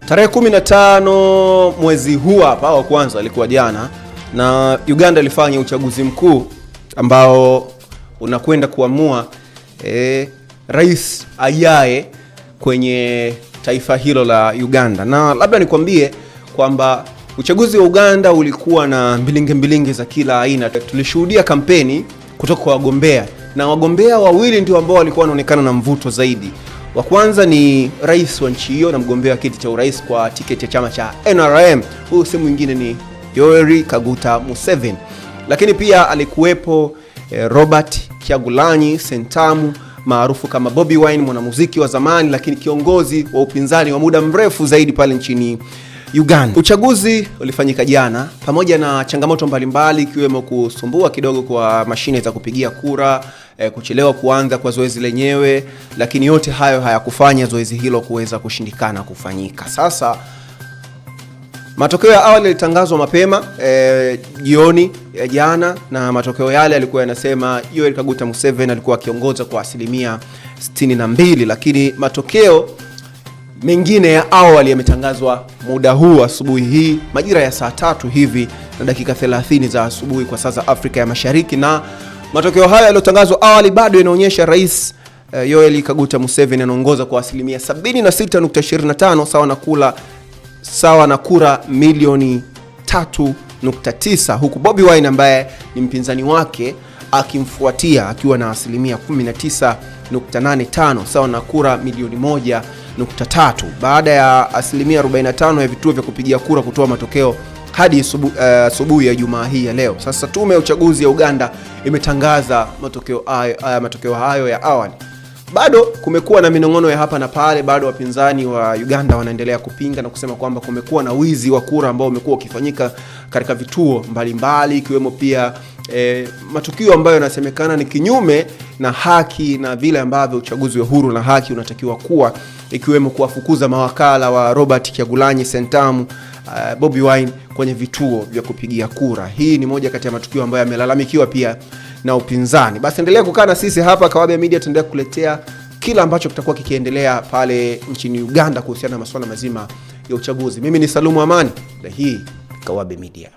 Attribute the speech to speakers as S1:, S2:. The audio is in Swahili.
S1: Tarehe 15 mwezi huu hapa wa kwanza ilikuwa jana, na Uganda ilifanya uchaguzi mkuu ambao unakwenda kuamua rais ajaye kwenye taifa hilo la Uganda. Na labda nikwambie kwamba uchaguzi wa Uganda ulikuwa na mbilinge za kila aina. Tulishuhudia kampeni kutoka kwa wagombea, na wagombea wawili ndio ambao walikuwa wanaonekana na mvuto zaidi. Wa kwanza ni rais wa nchi hiyo na mgombea wa kiti cha urais kwa tiketi ya chama cha NRM. Huyu si mwingine ni Yoweri Kaguta Museveni. Lakini pia alikuwepo Robert Kyagulanyi Ssentamu maarufu kama Bobi Wine, mwanamuziki wa zamani lakini kiongozi wa upinzani wa muda mrefu zaidi pale nchini Uganda. Uchaguzi ulifanyika jana pamoja na changamoto mbalimbali ikiwemo kusumbua kidogo kwa mashine za kupigia kura, kuchelewa kuanza kwa zoezi lenyewe, lakini yote hayo hayakufanya zoezi hilo kuweza kushindikana kufanyika. Sasa matokeo ya awali yalitangazwa mapema jioni ya jana, na matokeo yale yalikuwa yanasema Yoweri Kaguta Museveni alikuwa akiongoza kwa 62%, lakini matokeo mengine ya awali yametangazwa muda huu asubuhi hii majira ya saa 3 hivi na dakika 30 za asubuhi kwa saa za Afrika ya Mashariki. Na matokeo haya yaliyotangazwa awali bado yanaonyesha rais Yoweri Kaguta Museveni anaongoza kwa 76.25 sawa na kura milioni 3.9, huku Bobi Wine ambaye ni mpinzani wake akimfuatia akiwa na 19.85 sawa na kura milioni 1.3, baada ya 45% ya vituo vya kupigia kura kutoa matokeo hadi asubuhi ya Jumaa hii ya leo. Sasa tume ya uchaguzi ya Uganda imetangaza matokeo hayo ya awali. Bado kumekuwa na minong'ono ya hapa na pale, bado wapinzani wa Uganda wanaendelea kupinga na kusema kwamba kumekuwa na wizi wa kura ambao umekuwa ukifanyika katika vituo mbalimbali, ikiwemo pia matukio ambayo yanasemekana ni kinyume na haki na vile ambavyo uchaguzi wa huru na haki unatakiwa kuwa, ikiwemo kuwafukuza mawakala wa Robert Kyagulanyi Ssentamu, Bobi Wine kwenye vituo vya kupigia kura. Hii ni moja kati ya matukio ambayo yamelalamikiwa pia na upinzani. Basi endelea kukaa na sisi hapa Kawabe Media, tuendelea kukuletea kila ambacho kitakuwa kikiendelea pale nchini Uganda kuhusiana na masuala mazima ya uchaguzi. Mimi ni Salumu Amani na hii Kawabe Media.